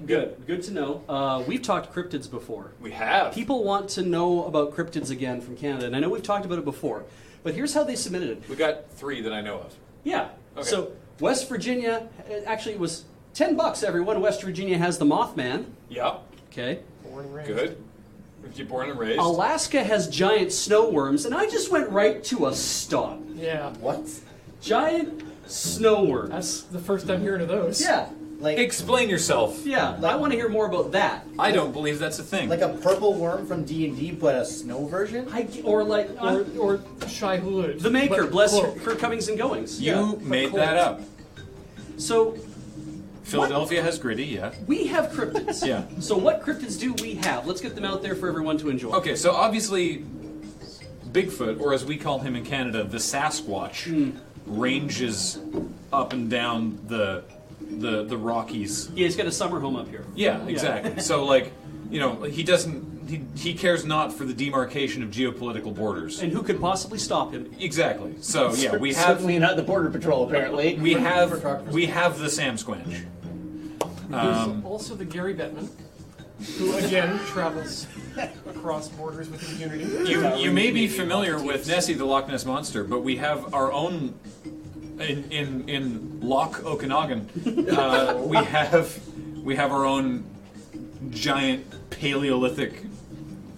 Good to know. We've talked cryptids before. We have. People want to know about cryptids again from Canada, and I know we've talked about it before, but here's how they submitted it. We got 3 that I know of. Yeah. Okay. So West Virginia, actually it was $10 everyone. West Virginia has the Mothman. Yeah. Okay. Born and raised. Good. You're born and raised. Alaska has giant snow worms, and I just went right to a stop. Yeah. What? Giant snow worms. That's the first I'm hearing of those. Yeah. Like Explain yourself. Yeah. I want to hear more about that. I don't believe that's a thing. like a purple worm from D&D, but a snow version? Or Shai Hulud. the Maker, But bless close. her comings and goings. you made that up. So Philadelphia has gritty, yeah. we have cryptids. Yeah. So what cryptids do we have? Let's get them out there for everyone to enjoy. Okay, so obviously Bigfoot, or as we call him in Canada, the Sasquatch, ranges up and down the Rockies. Yeah, he's got a summer home up here. Yeah, exactly. So like, he cares not for the demarcation of geopolitical borders. And who could possibly stop him? Exactly. So yeah, we have Certainly not the Border Patrol, apparently. we have the Sam Squanch. There's also the Gary Bettman, who again travels across borders with impunity. You may be familiar with Nessie the Loch Ness Monster, but we have our own in Loch Okanagan. We have our own giant Paleolithic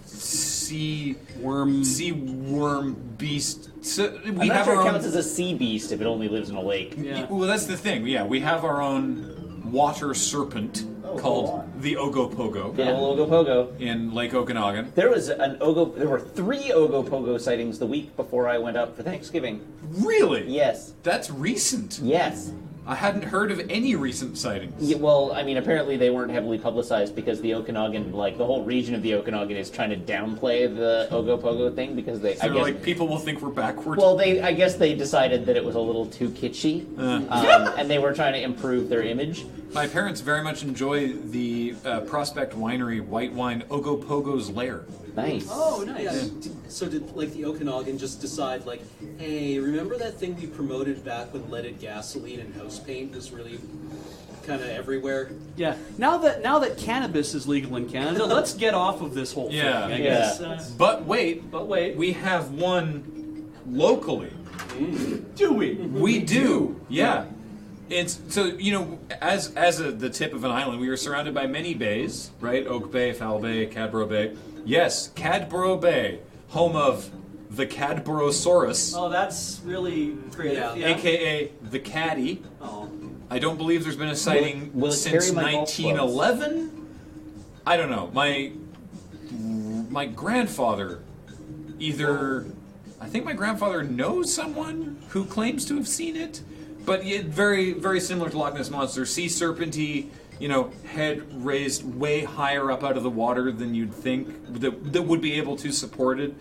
sea worm beast. So we I'm not have sure our it own. counts as a sea beast if it only lives in a lake. Yeah. Well, that's the thing. Yeah, we have our own water serpent go called on. the Ogopogo Good old Ogopogo. in Lake Okanagan. There was there were 3 Ogopogo sightings the week before I went up for Thanksgiving. Really? Yes. That's recent. Yes. I hadn't heard of any recent sightings. Yeah, well, I mean, apparently they weren't heavily publicized because the Okanagan, like the whole region of the Okanagan, is trying to downplay the Ogopogo thing because they, So like people will think we're backwards. well, I guess they decided that it was a little too kitschy, and they were trying to improve their image. My parents very much enjoy the Prospect Winery white wine Ogopogo's Lair. Nice. Oh, nice. Yeah. So did like the Okanagan just decide like, hey, remember that thing we promoted back when leaded gasoline and house paint was really kind of everywhere? Yeah. Now that cannabis is legal in Canada, let's get off of this whole Yeah. thing. I Yeah. guess. But wait, We we have one locally. do we? We do, yeah. It's so as the tip of an island, we are surrounded by many bays, right? Oak Bay, Foul Bay, Cadboro Bay. Yes, Cadboro Bay, home of the Cadborosaurus, Oh, that's really creative. Yeah. aka the Caddy. Oh. I don't believe there's been a sighting will it since carry my golf clubs? 1911. I don't know. My grandfather, I think my grandfather knows someone who claims to have seen it, but very, very similar to Loch Ness Monster. Sea serpenty, head raised way higher up out of the water than you'd think that would be able to support it,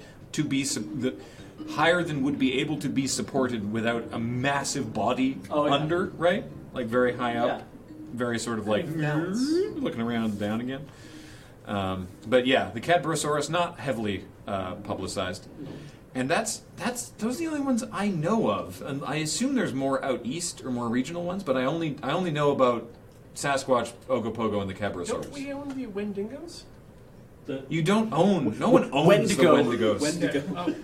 higher than would be able to be supported without a massive body under, right? Like very high up, very sort of like looking around and down again. But yeah, the Cadborosaurus not heavily publicized. And those are the only ones I know of, and I assume there's more out east or more regional ones. But I only know about Sasquatch, Ogopogo, and the Cadborosaurus. Don't we own the Wendigos? You don't own. No one owns the Wendigos. Oh,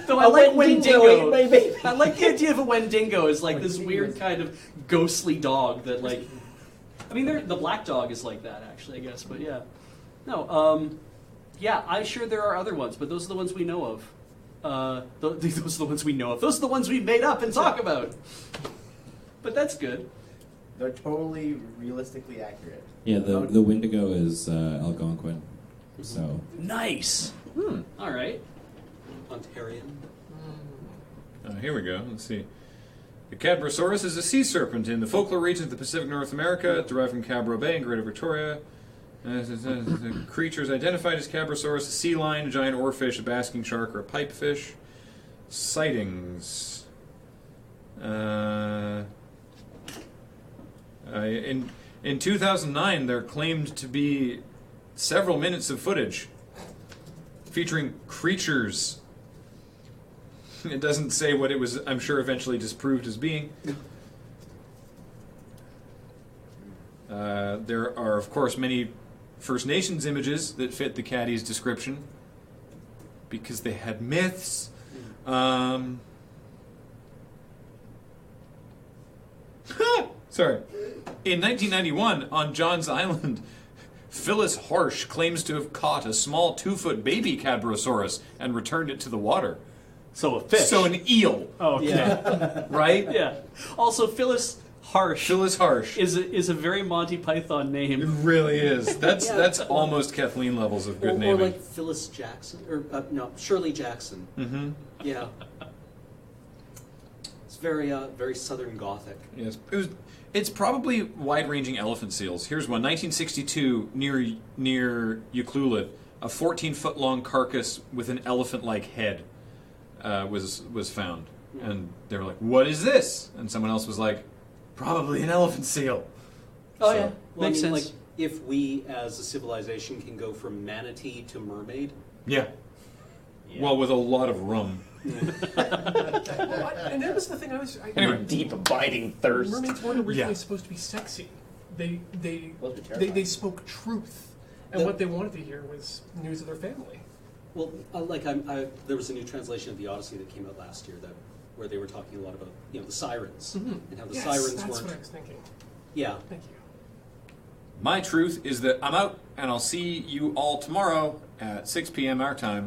Though I like Wendigo Wendigo. ate my baby. I like the idea of a Wendigo as like this weird kind of ghostly dog that like. I mean, the black dog is like that actually, I guess. But yeah, no. Yeah, I'm sure there are other ones, but those are the ones we know of. Those are the ones we know of. Those are the ones we made up and talk about. But that's good. They're totally realistically accurate. Yeah, the Wendigo is Algonquin. So Nice. All right. Ontarian. Here we go. Let's see. The Cadborosaurus is a sea serpent in the Folklore region of the Pacific North America, derived from Cadboro Bay in Greater Victoria. The creatures identified as Cadborosaurus: a sea lion, a giant oarfish, a basking shark, or a pipefish. Sightings. In 2009, there claimed to be several minutes of footage featuring creatures. It doesn't say what it was, I'm sure, eventually disproved as being. There are, of course, many First Nations images that fit the caddy's description because they had myths. Sorry. In 1991, on John's Island, Phyllis Horsch claims to have caught a small 2-foot baby Cadborosaurus and returned it to the water. So a fish. So an eel, Oh, okay. Yeah. right? Yeah. Also, Phyllis Harsh Phyllis Harsh. is a very Monty Python It name. really is. That's Yeah. that's almost Kathleen levels of good Or naming. like Phyllis Jackson, or no, Shirley Jackson. Mm-hmm. Yeah. It's very Southern Gothic. Yes, it's probably wide-ranging elephant seals. Here's one: 1962, near Ucluelet, a 14-foot-long carcass with an elephant-like head was found, and they were like, "What is this?" And someone else was like, "Probably an elephant seal." Oh, So- yeah. Well, Makes I mean, sense. like, if we as a civilization can go from manatee to mermaid, Yeah. Well, with a lot of rum. And that was the thing I was. Anyway. Deep abiding thirst. Mermaids weren't originally Yeah. supposed to be sexy. They Those are terrifying. they spoke truth, and what they wanted to hear was news of their family. well, there was a new translation of the Odyssey that came out last year where they were talking a lot about the sirens and how the Yes, sirens that's weren't. what I was thinking. Yeah, Thank you. My truth is that I'm out, and I'll see you all tomorrow at 6 p.m. our time.